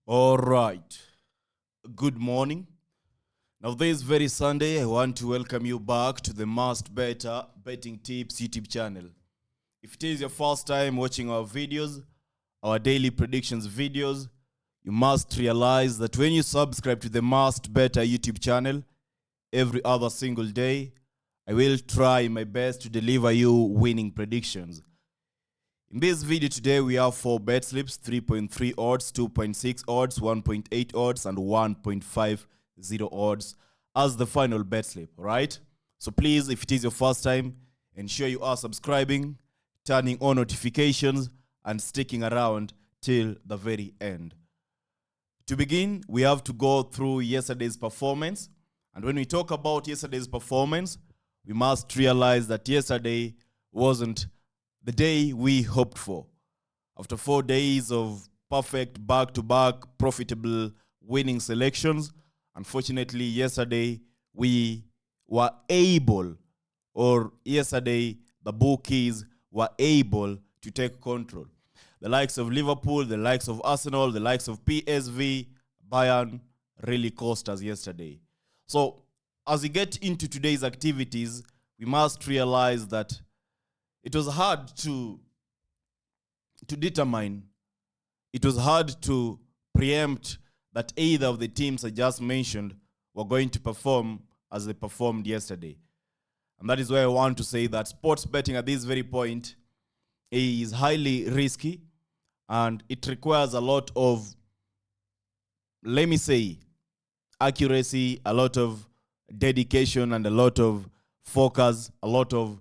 All right. Good morning. Now, this very Sunday, I want to welcome you back to the Must Better Betting Tips YouTube channel. If it is your first time watching our videos, our daily predictions videos, you must realize that when you subscribe to the Must Better YouTube channel every other single day, I will try my best to deliver you winning predictions. In this video today, we have 4 bet slips: 3.3 odds, 2.6 odds, 1.8 odds, and 1.50 odds as the final bet slip, right? So please, if it is your first time, ensure you are subscribing, turning on notifications, and sticking around till the very end. To begin, we have to go through yesterday's performance. And when we talk about yesterday's performance, we must realize that yesterday wasn't the day we hoped for. After 4 days of perfect back-to-back profitable winning selections, unfortunately yesterday the bookies were able to take control. The likes of Liverpool, the likes of Arsenal, the likes of PSV, Bayern really cost us yesterday. So as we get into today's activities, we must realize that it was hard to determine, it was hard to preempt that either of the teams I just mentioned were going to perform as they performed yesterday. And that is why I want to say that sports betting at this very point is highly risky, and it requires a lot of, let me say, accuracy, a lot of dedication, and a lot of focus, a lot of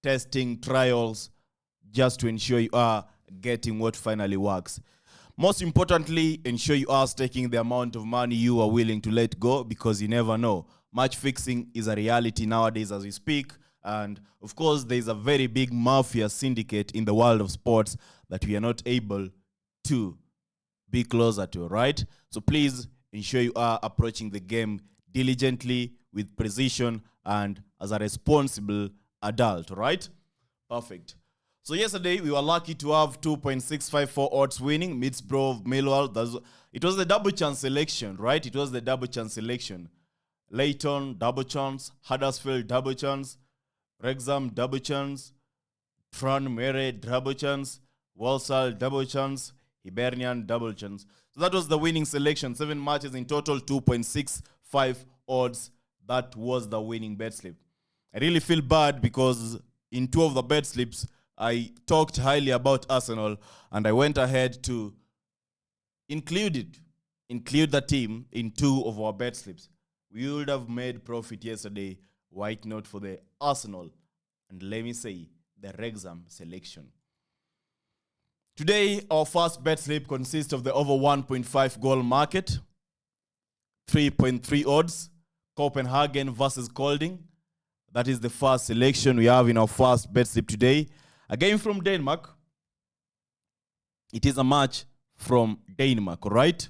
testing, trials, just to ensure you are getting what finally works. Most importantly, ensure you are staking the amount of money you are willing to let go, because you never know. Match fixing is a reality nowadays as we speak. And of course, there is a very big mafia syndicate in the world of sports that we are not able to be closer to, right? So please ensure you are approaching the game diligently, with precision, and as a responsible adult, right? Perfect. So yesterday we were lucky to have 2.654 odds winning. Middlesbrough, Millwall. It was the double chance selection, right? It was the double chance selection. Leighton, double chance. Huddersfield, double chance. Wrexham, double chance. Tranmere, double chance. Walsall, double chance. Hibernian, double chance. So that was the winning selection. 7 matches in total, 2.65 odds. That was the winning bet slip. I really feel bad because in 2 of the bet slips, I talked highly about Arsenal, and I went ahead to include the team in 2 of our bet slips. We would have made profit yesterday, were it not for the Arsenal, and let me say, the Wrexham selection. Today, our first bet slip consists of the over 1.5 goal market, 3.3 odds, Copenhagen versus Kolding. That is the first selection we have in our first bet slip today. A game from Denmark. It is a match from Denmark, right?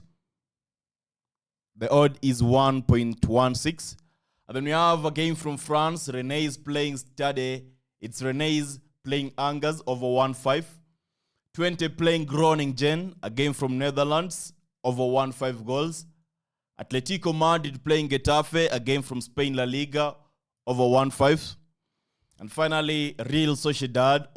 The odd is 1.16. And then we have a game from France. Rennes playing Stade. It's Rennes playing Angers over 1.5. Twente playing Groningen, a game from Netherlands, over 1.5 goals. Atletico Madrid playing Getafe, a game from Spain La Liga, over 1.5. And finally, Real Sociedad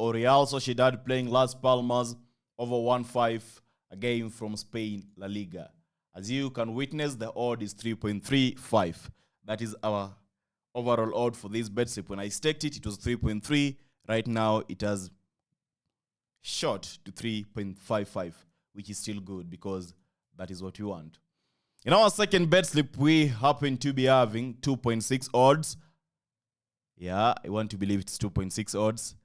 playing Las Palmas, over 1.5, a game from Spain La Liga. As you can witness, the odd is 3.35. That is our overall odd for this bet slip. When I staked it, it was 3.3. Right now, it has shot to 3.55, which is still good because that is what we want. In our second bet slip, we happen to be having 2.6 odds. Yeah, I want to believe it's 2.6 odds.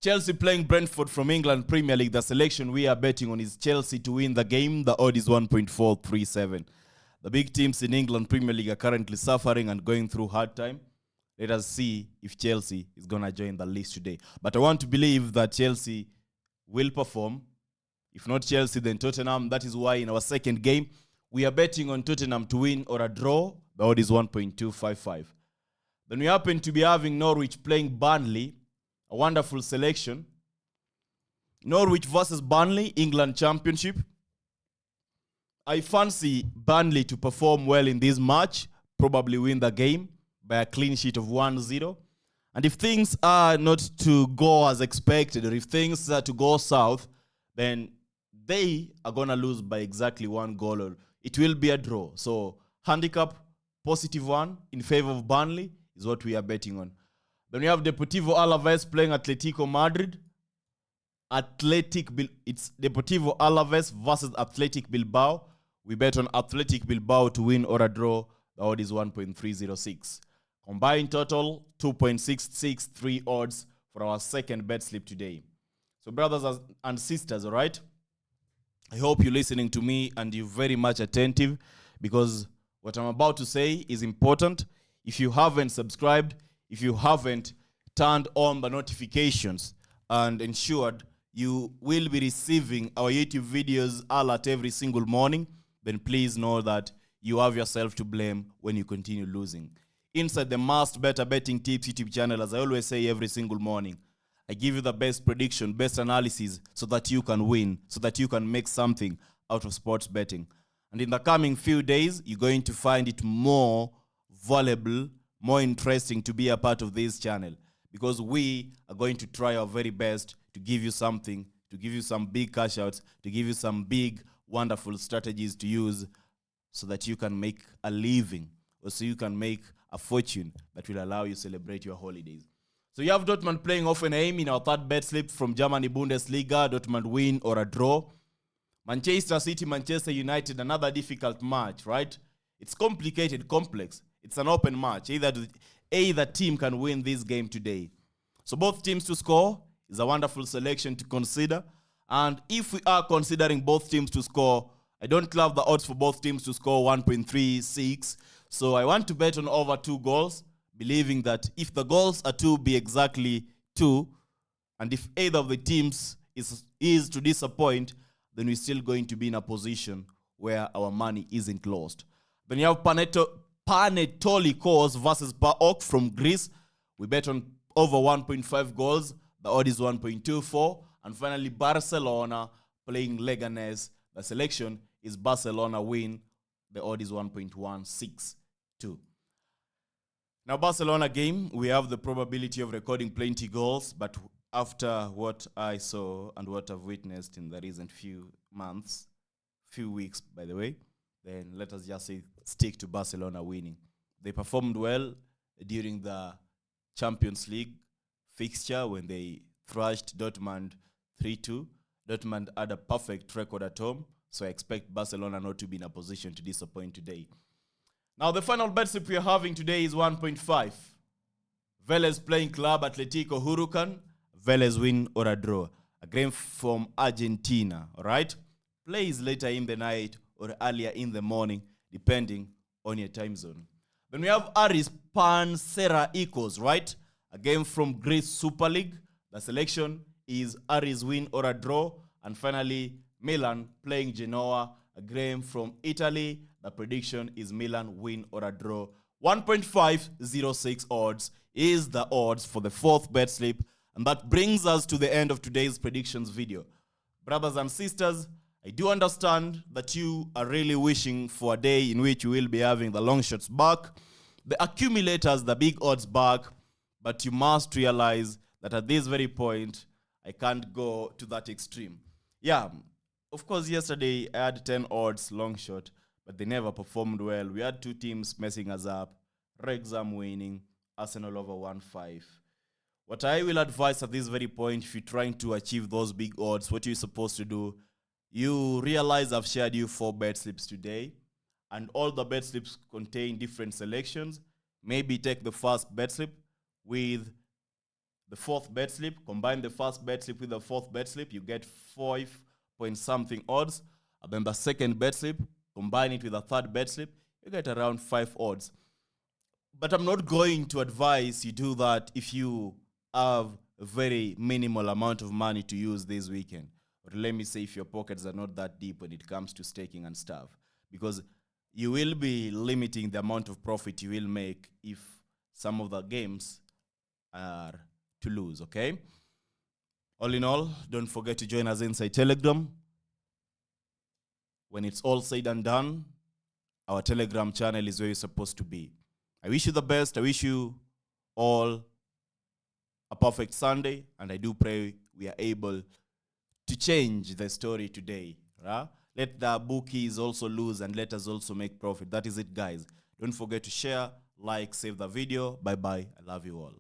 Chelsea playing Brentford from England Premier League. The selection we are betting on is Chelsea to win the game. The odd is 1.437. The big teams in England Premier League are currently suffering and going through hard time. Let us see if Chelsea is going to join the list today. But I want to believe that Chelsea will perform. If not Chelsea, then Tottenham. That is why in our second game, we are betting on Tottenham to win or a draw. The odd is 1.255. Then we happen to be having Norwich playing Burnley. A wonderful selection. Norwich versus Burnley, England Championship. I fancy Burnley to perform well in this match, probably win the game by a clean sheet of 1-0. And if things are not to go as expected, or if things are to go south, then they are going to lose by exactly 1 goal, or it will be a draw. So handicap +1 in favor of Burnley is what we are betting on. Then we have Deportivo Alaves playing Atletico Madrid. It's Deportivo Alaves versus Athletic Bilbao. We bet on Athletic Bilbao to win or a draw. The odd is 1.306. Combined total 2.663 odds for our second bet slip today. So brothers and sisters, all right? I hope you're listening to me and you're very much attentive, because what I'm about to say is important. If you haven't subscribed, if you haven't turned on the notifications and ensured you will be receiving our YouTube videos alert every single morning, then please know that you have yourself to blame when you continue losing. Inside the Must Better Betting Tips YouTube channel, as I always say every single morning, I give you the best prediction, best analysis, so that you can win, so that you can make something out of sports betting. And in the coming few days, you're going to find it more valuable, more interesting to be a part of this channel, because we are going to try our very best to give you something, to give you some big cash outs, to give you some big, wonderful strategies to use so that you can make a living, or so you can make a fortune that will allow you to celebrate your holidays. So you have Dortmund playing Hoffenheim in our third bet slip from Germany Bundesliga. Dortmund win or a draw. Manchester City, Manchester United, another difficult match, right? It's complicated, complex. It's an open match. Either team can win this game today. So both teams to score is a wonderful selection to consider. And if we are considering both teams to score, I don't love the odds for both teams to score 1.36. So I want to bet on over 2 goals, believing that if the goals are to be exactly 2, and if either of the teams is to disappoint, then we're still going to be in a position where our money isn't lost. Then you have Panetolikos versus PAOK from Greece. We bet on over 1.5 goals. The odd is 1.24. And finally, Barcelona playing Leganes. The selection is Barcelona win. The odd is 1.162. Now, Barcelona game, we have the probability of recording plenty goals, but after what I saw and what I've witnessed in the recent few weeks, by the way, then let us just say stick to Barcelona winning. They performed well during the Champions League fixture when they thrashed Dortmund 3-2. Dortmund had a perfect record at home, so I expect Barcelona not to be in a position to disappoint today. Now, the final bet slip we are having today is 1.5. Vélez playing Club Atletico Huracán. Vélez win or a draw. A game from Argentina, all right? Plays later in the night or earlier in the morning, depending on your time zone. Then we have Aris Panserraikos, right? A game from Greece Super League. The selection is Aris win or a draw. And finally, Milan playing Genoa, a game from Italy. The prediction is Milan win or a draw. 1.506 odds is the odds for the fourth bet slip. And that brings us to the end of today's predictions video. Brothers and sisters, I do understand that you are really wishing for a day in which you will be having the long shots back, the accumulators, the big odds back, but you must realize that at this very point, I can't go to that extreme. Yeah, of course, yesterday I had 10 odds long shot, but they never performed well. We had 2 teams messing us up, Wrexham winning, Arsenal over 1-5. What I will advise at this very point, if you're trying to achieve those big odds, what you're supposed to do, you realize I've shared you 4 bet slips today, and all the bet slips contain different selections. Maybe take the first bet slip with the fourth bet slip, combine the first bet slip with the fourth bet slip, you get 5 point something odds. And then the second bet slip, combine it with the third bet slip, you get around 5 odds. But I'm not going to advise you do that if you have a very minimal amount of money to use this weekend. Or let me say if your pockets are not that deep when it comes to staking and stuff. Because you will be limiting the amount of profit you will make if some of the games are to lose, okay? All in all, don't forget to join us inside Telegram. when it's all said and done, our Telegram channel is where you're supposed to be. I wish you the best. I wish you all a perfect Sunday, and I do pray we are able to change the story today. Right? Let the bookies also lose and let us also make profit. That is it, guys. Don't forget to share, like, save the video. Bye-bye. I love you all.